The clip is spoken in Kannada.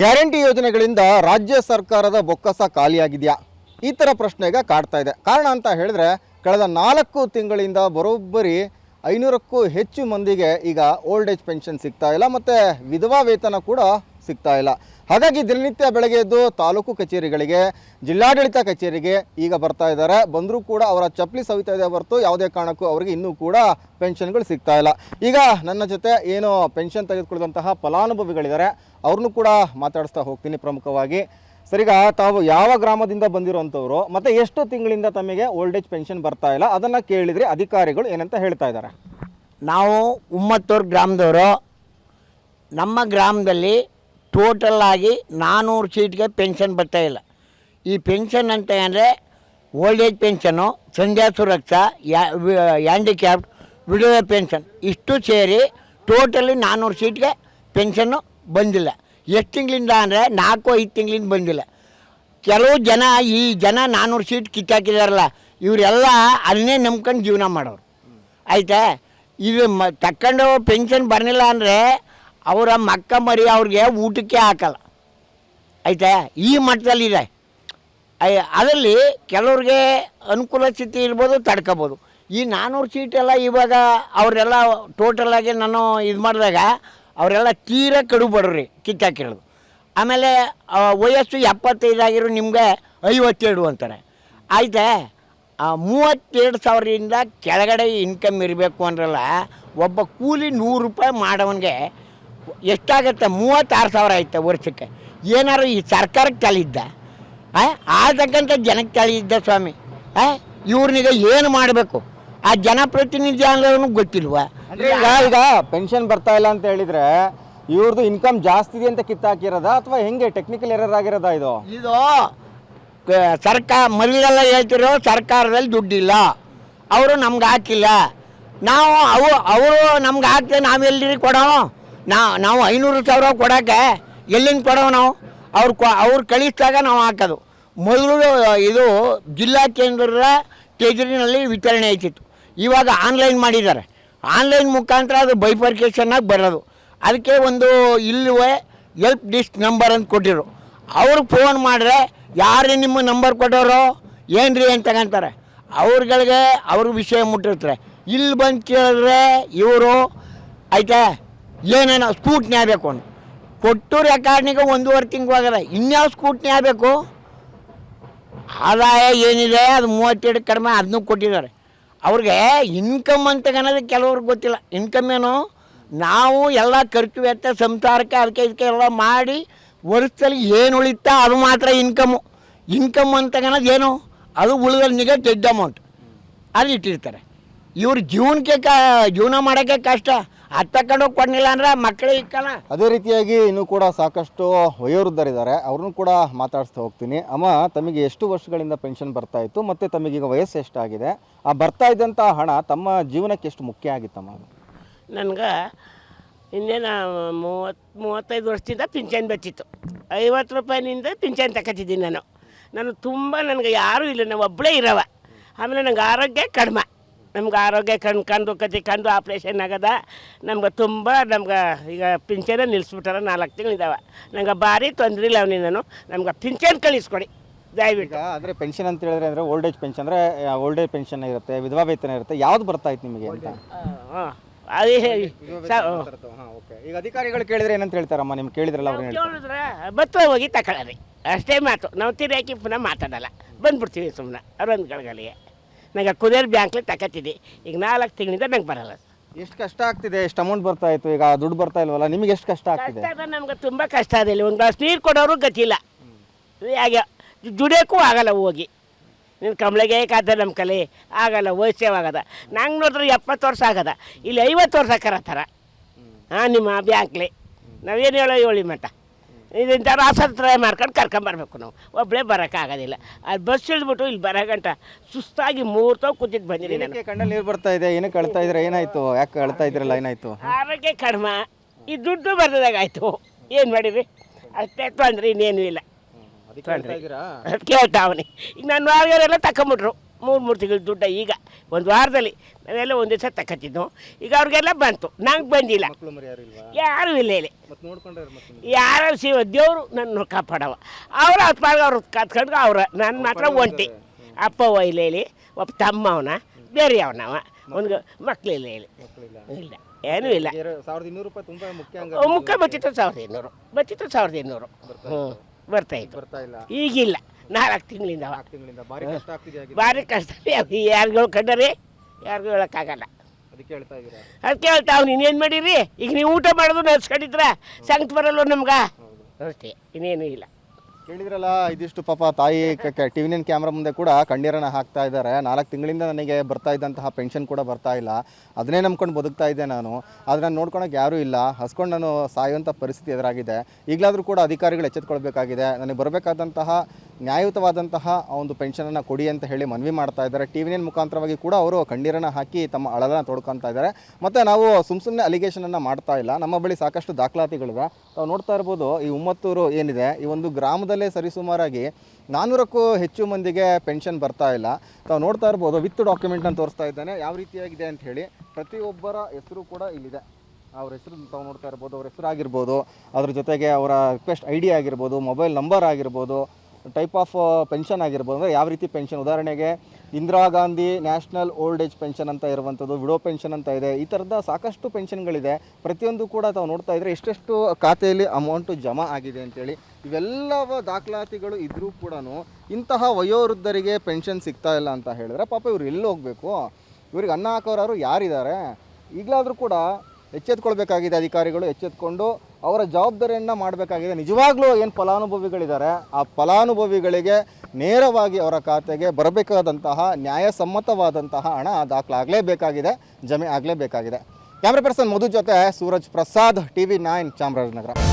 ಗ್ಯಾರಂಟಿ ಯೋಜನೆಗಳಿಂದ ರಾಜ್ಯ ಸರ್ಕಾರದ ಬೊಕ್ಕಸ ಖಾಲಿಯಾಗಿದೆಯಾ? ಈ ಥರ ಪ್ರಶ್ನೆ ಈಗ ಕಾಡ್ತಾ ಇದೆ. ಕಾರಣ ಅಂತ ಹೇಳಿದ್ರೆ ಕಳೆದ 4 ತಿಂಗಳಿಂದ ಬರೋಬ್ಬರಿ 500ಕ್ಕೂ ಹೆಚ್ಚು ಮಂದಿಗೆ ಈಗ ಓಲ್ಡ್ ಏಜ್ ಪೆನ್ಷನ್ ಸಿಗ್ತಾ ಇಲ್ಲ, ಮತ್ತು ವಿಧವಾ ವೇತನ ಕೂಡ ಸಿಗ್ತಾ ಇಲ್ಲ. ಹಾಗಾಗಿ ದಿನನಿತ್ಯ ಬೆಳಗ್ಗೆ ಎದ್ದು ತಾಲೂಕು ಕಚೇರಿಗಳಿಗೆ, ಜಿಲ್ಲಾಡಳಿತ ಕಚೇರಿಗೆ ಈಗ ಬರ್ತಾ ಇದ್ದಾರೆ. ಬಂದರೂ ಕೂಡ ಅವರ ಚಪ್ಪಲಿ ಸವಿತಾ ಇದೆ ಹೊರತು ಯಾವುದೇ ಕಾರಣಕ್ಕೂ ಅವರಿಗೆ ಇನ್ನೂ ಕೂಡ ಪೆನ್ಷನ್ಗಳು ಸಿಗ್ತಾ ಇಲ್ಲ. ಈಗ ನನ್ನ ಜೊತೆ ಏನು ಪೆನ್ಷನ್ ತೆಗೆದುಕೊಳ್ಳುವಂತಹ ಫಲಾನುಭವಿಗಳಿದ್ದಾರೆ, ಅವ್ರನ್ನೂ ಕೂಡ ಮಾತಾಡಿಸ್ತಾ ಹೋಗ್ತೀನಿ. ಪ್ರಮುಖವಾಗಿ ಸರಿಗ ತಾವು ಯಾವ ಗ್ರಾಮದಿಂದ ಬಂದಿರೋಂಥವ್ರು ಮತ್ತು ಎಷ್ಟು ತಿಂಗಳಿಂದ ತಮಗೆ ಓಲ್ಡ್ ಏಜ್ ಪೆನ್ಷನ್ ಬರ್ತಾ ಇಲ್ಲ ಅದನ್ನು ಕೇಳಿದರೆ ಅಧಿಕಾರಿಗಳು ಏನಂತ ಹೇಳ್ತಾ ಇದ್ದಾರೆ? ನಾವು ಉಮ್ಮತ್ತೂರು ಗ್ರಾಮದವರು. ನಮ್ಮ ಗ್ರಾಮದಲ್ಲಿ ಟೋಟಲ್ ಆಗಿ 400 ಸೀಟ್ಗೆ ಪೆನ್ಷನ್ ಬರ್ತಾ ಇಲ್ಲ. ಈ ಪೆನ್ಷನ್ ಅಂತ ಅಂದರೆ old age pension, Sandhya Suraksha, handicapped, ವಿಧವೆ ಪೆನ್ಷನ್ ಇಷ್ಟು ಸೇರಿ ಟೋಟಲಿ 400 ಸೀಟ್ಗೆ ಪೆನ್ಷನ್ನು ಬಂದಿಲ್ಲ. ಎಷ್ಟು ತಿಂಗಳಿಂದ ಅಂದರೆ 4-5 ತಿಂಗಳಿಂದ ಬಂದಿಲ್ಲ. ಕೆಲವು ಜನ ಈ ಜನ 400 ಸೀಟ್ ಕಿತ್ತಾಕಿದಾರಲ್ಲ, ಇವರೆಲ್ಲ ಅದನ್ನೇ ನಂಬ್ಕೊಂಡು ಜೀವನ ಮಾಡೋರು. ಆಯಿತಾ? ಇದು ತಕ್ಕಂಡು ಪೆನ್ಷನ್ ಬರಲಿಲ್ಲ ಅಂದರೆ ಅವರ ಮಕ್ಕ ಮರಿ ಅವ್ರಿಗೆ ಊಟಕ್ಕೆ ಹಾಕಲ್ಲ. ಆಯಿತಾ? ಈ ಮಟ್ಟದಲ್ಲಿದೆ. ಅದರಲ್ಲಿ ಕೆಲವ್ರಿಗೆ ಅನುಕೂಲ ಸ್ಥಿತಿ ಇರ್ಬೋದು, ತಡ್ಕೋಬೋದು. ಈ 400 ಸೀಟೆಲ್ಲ ಇವಾಗ ಅವರೆಲ್ಲ ಟೋಟಲಾಗಿ ನಾನು ಇದು ಮಾಡಿದಾಗ ಅವರೆಲ್ಲ ತೀರಾ ಕಡು ಬಡ್ರಿ ಕಿತ್ತಾಕಿರೋದು. ಆಮೇಲೆ ವಯಸ್ಸು 75 ಆಗಿರೋ ನಿಮಗೆ 57 ಅಂತಾರೆ. ಆಯಿತಾ? 32,000ರಿಂದ ಕೆಳಗಡೆ ಇನ್ಕಮ್ ಇರಬೇಕು ಅಂದ್ರಲ್ಲ, ಒಬ್ಬ ಕೂಲಿ 100 ರೂಪಾಯಿ ಮಾಡೋವನಿಗೆ ಎಷ್ಟಾಗತ್ತೆ? 36,000 ಆಯ್ತು ವರ್ಷಕ್ಕೆ. ಏನಾರು ಈ ಸರ್ಕಾರಕ್ಕೆ ತಳಿದ್ದ? ಆದಕ್ಕಂಥ ಜನಕ್ಕೆ ತಳಿದ್ದ ಸ್ವಾಮಿ? ಇವ್ರನಿಗೆ ಏನು ಮಾಡಬೇಕು? ಆ ಜನಪ್ರತಿನಿಧಿ ಅನ್ನೋನು ಗೊತ್ತಿಲ್ವಾ? ಈಗ ಪೆನ್ಷನ್ ಬರ್ತಾ ಇಲ್ಲ ಅಂತ ಹೇಳಿದ್ರೆ ಇವ್ರದ್ದು ಇನ್ಕಮ್ ಜಾಸ್ತಿ ಇದೆ ಅಂತ ಕಿತ್ತಾಕಿರೋದಾ ಅಥವಾ ಹೆಂಗೆ ಟೆಕ್ನಿಕಲ್ ಎರರ್ ಆಗಿರೋದಾ? ಇದು ಸರ್ಕಾರ ಮೊದಲೆಲ್ಲ ಹೇಳ್ತಿರೋ ಸರ್ಕಾರದಲ್ಲಿ ದುಡ್ಡಿಲ್ಲ, ಅವರು ನಮ್ಗೆ ಹಾಕಿಲ್ಲ. ನಾವು ಅವರು ನಮ್ಗೆ ಹಾಕ್ತೇವೆ, ನಾವೆಲ್ಲರಿ ಕೊಡೋಣ? ನಾವು 500,000 ಕೊಡೋಕ್ಕೆ ಎಲ್ಲಿಂದ ಕೊಡೋ? ನಾವು ಅವ್ರು ಕಳಿಸಿದಾಗ ನಾವು ಹಾಕೋದು. ಮೊದಲು ಇದು ಜಿಲ್ಲಾ ಕೇಂದ್ರದ ಟೆಜರಿನಲ್ಲಿ ವಿತರಣೆ ಆಯ್ತಿತ್ತು. ಇವಾಗ ಆನ್ಲೈನ್ ಮಾಡಿದ್ದಾರೆ. ಆನ್ಲೈನ್ ಮುಖಾಂತರ ಅದು ಬೈಫರ್ಕೇಷನ್ನಾಗಿ ಬರೋದು. ಅದಕ್ಕೆ ಒಂದು ಇಲ್ಲವೇ ಎಲ್ಪ್ ಡಿಸ್ಕ್ ನಂಬರ್ ಅಂತ ಕೊಟ್ಟಿರು. ಅವ್ರಿಗೆ ಫೋನ್ ಮಾಡಿದ್ರೆ ಯಾರೇ ನಿಮ್ಮ ನಂಬರ್ ಕೊಟ್ಟವರು ಏನ್ರಿ ಅಂತ ತಗೊಂತಾರೆ. ಅವ್ರುಗಳಿಗೆ ಅವ್ರ ವಿಷಯ ಮುಟ್ಟಿರ್ತಾರೆ. ಇಲ್ಲಿ ಬಂದು ಕೇಳಿದ್ರೆ ಇವರು ಆಯಿತಾ ಏನೇನೋ ಸ್ಕೂಟ್ನಿ ಆಗಬೇಕು ಅಂತ ಕೊಟ್ಟು ರೆಕಾರ್ಡ್ನಿಗೆ 1.5 ತಿಂಗಳು ಆಗಲ್ಲ. ಇನ್ಯಾವ ಸ್ಕೂಟ್ನಿ ಆಗಬೇಕು? ಆದಾಯ ಏನಿದೆ ಅದು 32 ಕಡಿಮೆ, ಅದನ್ನೂ ಕೊಟ್ಟಿದ್ದಾರೆ. ಅವ್ರಿಗೆ ಇನ್ಕಮ್ ಅಂತ ಅನ್ನೋದು ಕೆಲವ್ರಿಗೆ ಗೊತ್ತಿಲ್ಲ. ಇನ್ಕಮ್ ಏನು? ನಾವು ಎಲ್ಲ ಖರ್ಚು ವೆಚ್ಚ ಸಂಸಾರಕ್ಕೆ ಅದಕ್ಕೆ ಇದಕ್ಕೆ ಎಲ್ಲ ಮಾಡಿ ವರ್ಷದಲ್ಲಿ ಏನು ಉಳಿತಾ ಅದು ಮಾತ್ರ ಇನ್ಕಮ್ಮು. ಇನ್ಕಮ್ ಅಂತ ಅನ್ನೋದು ಏನು? ಅದು ಉಳಿದಲ್ಲಿಗೆ ದೊಡ್ಡ ಅಮೌಂಟ್ ಅದು ಇಟ್ಟಿರ್ತಾರೆ. ಇವ್ರ ಜೀವನ ಮಾಡೋಕ್ಕೆ ಕಷ್ಟ. ಅದು ತಗೊಂಡೋಗಿ ಕೊಡಲಿಲ್ಲ ಅಂದರೆ ಮಕ್ಕಳೇ ಇಕ್ಕಲ್ಲ. ಅದೇ ರೀತಿಯಾಗಿ ಇನ್ನೂ ಕೂಡ ಸಾಕಷ್ಟು ವಯೋವೃದ್ಧರಿದ್ದಾರೆ, ಅವ್ರನ್ನೂ ಕೂಡ ಮಾತಾಡಿಸ್ತಾ ಹೋಗ್ತೀನಿ. ಅಮ್ಮ, ತಮಗೆ ಎಷ್ಟು ವರ್ಷಗಳಿಂದ ಪೆನ್ಷನ್ ಬರ್ತಾ ಇತ್ತು ಮತ್ತು ತಮಗೀಗ ವಯಸ್ಸು ಎಷ್ಟಾಗಿದೆ? ಆ ಬರ್ತಾ ಇದ್ದಂಥ ಹಣ ತಮ್ಮ ಜೀವನಕ್ಕೆ ಎಷ್ಟು ಮುಖ್ಯ ಆಗಿತ್ತಮ್ಮ? ನನಗೆ ಇನ್ನೇನು 35 ವರ್ಷದಿಂದ ಪಿಂಚಣಿ ಬರ್ತಿತ್ತು. 50 ರೂಪಾಯಿನಿಂದ ಪಿಂಚಣಿ ತಗೋತಿದ್ದೀನಿ ನಾನು ತುಂಬ ನನಗೆ ಯಾರೂ ಇಲ್ಲ, ನಾವು ಒಬ್ಬಳೇ ಇರೋವ. ಆಮೇಲೆ ನಂಗೆ ಆರೋಗ್ಯ ಕಡಿಮೆ. ನಮ್ಗೆ ಆರೋಗ್ಯ ಕಂಡು ಆಪ್ರೇಷನ್ ಆಗದ. ನಮ್ಗೆ ಈಗ ಪಿಂಚಣಿ ನಿಲ್ಲಿಸ್ಬಿಟ್ಟಾರ. 4 ತಿಂಗಳಿದ್ದಾವೆ. ನಂಗೆ ಭಾರಿ ತೊಂದರೆ ಇಲ್ಲ ನಾನು. ನಮ್ಗೆ ಪಿಂಚಣಿ ಕಳಿಸ್ಕೊಡಿ ದಯವಿಟ್ಟು. ಅಂದರೆ ಪೆನ್ಷನ್ ಅಂತ ಹೇಳಿದ್ರೆ ಅಂದರೆ ಓಲ್ಡ್ ಏಜ್ ಪೆನ್ಷನ್ ಅಂದರೆ ಓಲ್ಡ್ ಏಜ್ ಪೆನ್ಷನ್ ಇರುತ್ತೆ, ವಿಧವಾ ವೇತನ ಇರುತ್ತೆ. ಯಾವ್ದು ಬರ್ತಾ ಇತ್ತು ನಿಮಗೆ ಅಂತ? ಅದೇ ಈಗ ಅಧಿಕಾರಿಗಳು ಕೇಳಿದ್ರೆ ಏನಂತ ಹೇಳ್ತಾರಮ್ಮ? ನಿಮ್ಗೆ ಕೇಳಿದ್ರಲ್ಲ ಅವ್ರು ಕೇಳಿದ್ರೆ ಬತ್ತ ಹೋಗಿ ತಗೊಳ್ಳಿ ಅಷ್ಟೇ ಮಾತು. ನಾವು ತಿರುಗಿ ಪುನಃ ಮಾತಾಡಲ್ಲ, ಬಂದ್ಬಿಡ್ತೀವಿ ಸುಮ್ಮನೆ ಅವ್ರೊಂದು ಗಳಿಗೆಗೆ. ನಂಗೆ ಕುದೇರ್ ಬ್ಯಾಂಕ್ಲಿ ತಗೋತಿದ್ದೆ. ಈಗ 4 ತಿಂಗಳಿಂದ ನಂಗೆ ಬರಲ್ಲ. ಎಷ್ಟು ಕಷ್ಟ ಆಗ್ತಿದೆ? ಎಷ್ಟು ಅಮೌಂಟ್ ಬರ್ತಾ ಇತ್ತು, ಈಗ ದುಡ್ಡು ಬರ್ತಾ ಇಲ್ವಲ್ಲ, ನಿಮಗೆ ಎಷ್ಟು ಕಷ್ಟ ಆಗ್ತಿದೆ? ನಮ್ಗೆ ತುಂಬ ಕಷ್ಟ ಅದಿಲ್ಲ. ಒಂದು ಗ್ಲಾಸ್ ನೀರು ಕೊಡೋರು ಗತಿಲ್ಲ. ಹಾಗೆ ದುಡಿಯೋಕ್ಕೂ ಆಗಲ್ಲ. ಹೋಗಿ ನೀನು ಕಂಬಳಿಗೆ ಕಾದ ನಮ್ಮ ಕಲೆ ಆಗಲ್ಲ, ವಯಸ್ಸೇವಾಗದ. ನಂಗೆ ನೋಡಿದ್ರೆ 70 ವರ್ಷ ಆಗದ, ಇಲ್ಲಿ 50 ವರ್ಷ ಕರತ್ತಾರ. ನಿಮ್ಮ ಬ್ಯಾಂಕ್ಲಿ ನಾವೇನು ಹೇಳಿ ಮಟ್ಟ ಇದರಿಂದ ಆಸ್ಪತ್ರೆ ಮಾಡ್ಕೊಂಡು ಕರ್ಕೊಂಬರ್ಬೇಕು. ನಾವು ಒಬ್ಬಳೇ ಬರೋಕ್ಕಾಗೋದಿಲ್ಲ. ಅದು ಬಸ್ ಇಳಿದ್ಬಿಟ್ಟು ಇಲ್ಲಿ ಬರೋ ಗಂಟ ಸುಸ್ತಾಗಿ 3 ತಾವು ಕೂತಿದ್ದು ಬಂದಿದ್ದೀನಿ ನಾನು. ಕಣ್ಣಲ್ಲಿ ನೀರು ಬರ್ತಾ ಇದೆ. ಏನಕ್ಕೆ ಅಳ್ತಾ ಇದ್ರೆ? ಏನಾಯ್ತು? ಯಾಕೆ ಅಳ್ತಾ ಇದ್ರಲ್ಲ? ಏನಾಯ್ತು? ಆರೋಗ್ಯ ಕಡಿಮೆ, ಈ ದುಡ್ಡು ಬರ್ದಾಗಾಯ್ತು. ಏನು ಮಾಡಿರಿ? ಅಷ್ಟೇ ತೊಂದರೆ, ಇನ್ನೇನು ಇಲ್ಲ. ಕೇಳ್ತಾವನಿ. ಈಗ ನನ್ನ ವಾರಿಯವರೆಲ್ಲ ತಗೊಂಬಿಟ್ರು. ಮೂರು ತಿಂಗಳು ದುಡ್ಡ ಈಗ ಒಂದು ವಾರದಲ್ಲಿ ನಾವೆಲ್ಲ ಒಂದು ದಿವಸ ತಕ್ಕತ್ತಿದ್ದು ಈಗ ಅವ್ರಿಗೆಲ್ಲ ಬಂತು ನಂಗೆ ಬಂದಿಲ್ಲ. ಮಕ್ಕಳು ಮರಿ ಯಾರು ಇಲ್ವಾ? ಯಾರೂ ಇಲ್ಲ ಇಲ್ಲಿ, ಮತ್ತೆ ನೋಡ್ಕೊಂಡ್ರೆ ಮತ್ತೆ ಯಾರು ದೇವರು ನನ್ನ ಕಾಪಾಡವ. ಅವ್ರು ಹತ್ತು ಪಾಲ್ಗೆ ಅವ್ರು ಕತ್ಕೊಂಡು ಅವ್ರ ನನ್ನ ಮಾತ್ರ ಒಂಟಿ. ಅಪ್ಪ ಇಲ್ಲ ಇಲ್ಲಿ, ಒಬ್ಬ ತಮ್ಮ ಅವನ, ಬೇರೆ ಅವನವ, ಒಂದು ಮಕ್ಕಳಿಲ್ಲ ಇಲ್ಲಿ, ಇಲ್ಲ ಏನೂ ಇಲ್ಲ. 1200 ರೂಪಾಯಿ ತುಂಬ ಮುಖ್ಯ. ಮುಖ ಬತ್ತಿತ್ತು 1200, ಬತ್ತಿತ್ತು 1200. ಹ್ಞೂ ಬರ್ತಾಯಿತ್ತು, ಬರ್ತಾ ಇಲ್ಲ ಈಗಿಲ್ಲ. 4 ತಿಂಗಳಿಂದ ತಿಂಗಳಿಂದ ಭಾರಿ ಕಷ್ಟ ಆಗ್ತಿದೆ. ಭಾರಿ ಕಷ್ಟ. ಯಾರಿಗೂ ಕಂಡರೆ ಯಾರಿಗೂ ಹೇಳೋಕ್ಕಾಗಲ್ಲ. ಅದಕ್ಕೆ ಹೇಳ್ತಾ ಇದ್ದೀರಾ? ಅದಕ್ಕೆ ಹೇಳ್ತಾವ್ ನೀನೇನು ಮಾಡಿರಿ, ಈಗ ನೀವು ಊಟ ಮಾಡೋದು ನಡ್ಸ್ಕೊಂಡಿದ್ರ ಸಂಗತ್ ಬರಲ್ವ ನಮ್ಗೆ ಅಷ್ಟೇ, ಇನ್ನೇನು ಇಲ್ಲ. ಕೇಳಿದ್ರಲ್ಲ, ಇದಿಷ್ಟು ಪಾಪ ತಾಯಿ ಟಿವಿ ನೈನ್ ಕ್ಯಾಮ್ರಾ ಮುಂದೆ ಕೂಡ ಕಣ್ಣೀರನ್ನು ಹಾಕ್ತಾ ಇದ್ದಾರೆ. 4 ತಿಂಗಳಿಂದ ನನಗೆ ಬರ್ತಾ ಇದ್ದಂತಹ ಪೆನ್ಷನ್ ಕೂಡ ಬರ್ತಾ ಇಲ್ಲ, ಅದನ್ನೇ ನಂಬ್ಕೊಂಡು ಬದುಕ್ತಾ ಇದ್ದೆ ನಾನು. ಆದರೆ ನಾನು ನೋಡ್ಕೊಳಕ್ಕೆ ಯಾರೂ ಇಲ್ಲ, ಹಸ್ಕೊಂಡು ನಾನು ಸಾಯುವಂಥ ಪರಿಸ್ಥಿತಿ ಎದುರಾಗಿದೆ. ಈಗಲಾದರೂ ಕೂಡ ಅಧಿಕಾರಿಗಳು ಎಚ್ಚೆತ್ತುಕೊಳ್ಬೇಕಾಗಿದೆ. ನನಗೆ ಬರಬೇಕಾದಂತಹ ನ್ಯಾಯಯುತವಾದಂತಹ ಒಂದು ಪೆನ್ಷನನ್ನು ಕೊಡಿ ಅಂತ ಹೇಳಿ ಮನವಿ ಮಾಡ್ತಾ ಇದ್ದಾರೆ. ಟಿವಿ ನೈನ್ ಮುಖಾಂತರವಾಗಿ ಕೂಡ ಅವರು ಕಣ್ಣೀರನ್ನು ಹಾಕಿ ತಮ್ಮ ಅಳಲನ್ನು ತೋಡ್ಕೊತಾ ಇದ್ದಾರೆ. ಮತ್ತು ನಾವು ಸುಮ್ಮನೆ ಅಲಿಗೇಷನನ್ನು ಮಾಡ್ತಾ ಇಲ್ಲ, ನಮ್ಮ ಬಳಿ ಸಾಕಷ್ಟು ದಾಖಲಾತಿಗಳಿವೆ. ತಾವು ನೋಡ್ತಾ ಇರ್ಬೋದು, ಈ ಉಮ್ಮತ್ತೂರು ಏನಿದೆ, ಈ ಒಂದು ಗ್ರಾಮದಲ್ಲೇ ಸರಿಸುಮಾರಾಗಿ 400ಕ್ಕೂ ಹೆಚ್ಚು ಮಂದಿಗೆ ಪೆನ್ಷನ್ ಬರ್ತಾ ಇಲ್ಲ. ತಾವು ನೋಡ್ತಾ ಇರ್ಬೋದು, ವಿತ್ ಡಾಕ್ಯುಮೆಂಟನ್ನು ತೋರಿಸ್ತಾ ಇದ್ದಾನೆ ಯಾವ ರೀತಿಯಾಗಿದೆ ಅಂತ ಹೇಳಿ. ಪ್ರತಿಯೊಬ್ಬರ ಹೆಸರು ಕೂಡ ಇಲ್ಲಿದೆ. ಅವ್ರ ಹೆಸರು ತಾವು ನೋಡ್ತಾ ಇರ್ಬೋದು, ಅವ್ರ ಹೆಸರು ಆಗಿರ್ಬೋದು, ಅದ್ರ ಜೊತೆಗೆ ಅವರ ರಿಕ್ವೆಸ್ಟ್ ID ಆಗಿರ್ಬೋದು, ಮೊಬೈಲ್ ನಂಬರ್ ಆಗಿರ್ಬೋದು, ಟೈಪ್ ಆಫ್ ಪೆನ್ಷನ್ ಆಗಿರ್ಬೋದು. ಅಂದರೆ ಯಾವ ರೀತಿ ಪೆನ್ಷನ್, ಉದಾಹರಣೆಗೆ Indira Gandhi national old age pension ಅಂತ ಇರುವಂಥದ್ದು, ವಿಡೋ ಪೆನ್ಷನ್ ಅಂತ ಇದೆ. ಈ ಥರದ ಸಾಕಷ್ಟು ಪೆನ್ಷನ್ಗಳಿದೆ. ಪ್ರತಿಯೊಂದು ಕೂಡ ತಾವು ನೋಡ್ತಾ ಇದ್ದರೆ ಎಷ್ಟೆಷ್ಟು ಖಾತೆಯಲ್ಲಿ ಅಮೌಂಟು ಜಮಾ ಆಗಿದೆ ಅಂತೇಳಿ. ಇವೆಲ್ಲವ ದಾಖಲಾತಿಗಳು ಇದ್ದರೂ ಕೂಡ ಇಂತಹ ವಯೋವೃದ್ಧರಿಗೆ ಪೆನ್ಷನ್ ಸಿಗ್ತಾ ಇಲ್ಲ ಅಂತ ಹೇಳಿದ್ರೆ ಪಾಪ ಇವ್ರು ಎಲ್ಲಿ ಹೋಗಬೇಕು? ಇವ್ರಿಗೆ ಅನ್ನ ಹಾಕೋರು ಯಾರಿದ್ದಾರೆ? ಈಗಲಾದರೂ ಕೂಡ ಎಚ್ಚೆತ್ಕೊಳ್ಬೇಕಾಗಿದೆ ಅಧಿಕಾರಿಗಳು. ಎಚ್ಚೆತ್ಕೊಂಡು ಅವರ ಜವಾಬ್ದಾರಿಯನ್ನು ಮಾಡಬೇಕಾಗಿದೆ. ನಿಜವಾಗ್ಲೂ ಏನು ಫಲಾನುಭವಿಗಳಿದ್ದಾರೆ, ಆ ಫಲಾನುಭವಿಗಳಿಗೆ ನೇರವಾಗಿ ಅವರ ಖಾತೆಗೆ ಬರಬೇಕಾದಂತಹ ನ್ಯಾಯಸಮ್ಮತವಾದಂತಹ ಹಣ ದಾಖಲಾಗಲೇಬೇಕಾಗಿದೆ, ಜಮೆ ಆಗಲೇಬೇಕಾಗಿದೆ. ಕ್ಯಾಮ್ರಾ ಪರ್ಸನ್ ಮಧು ಜೊತೆ ಸೂರಜ್ ಪ್ರಸಾದ್, TV9 ಚಾಮರಾಜನಗರ.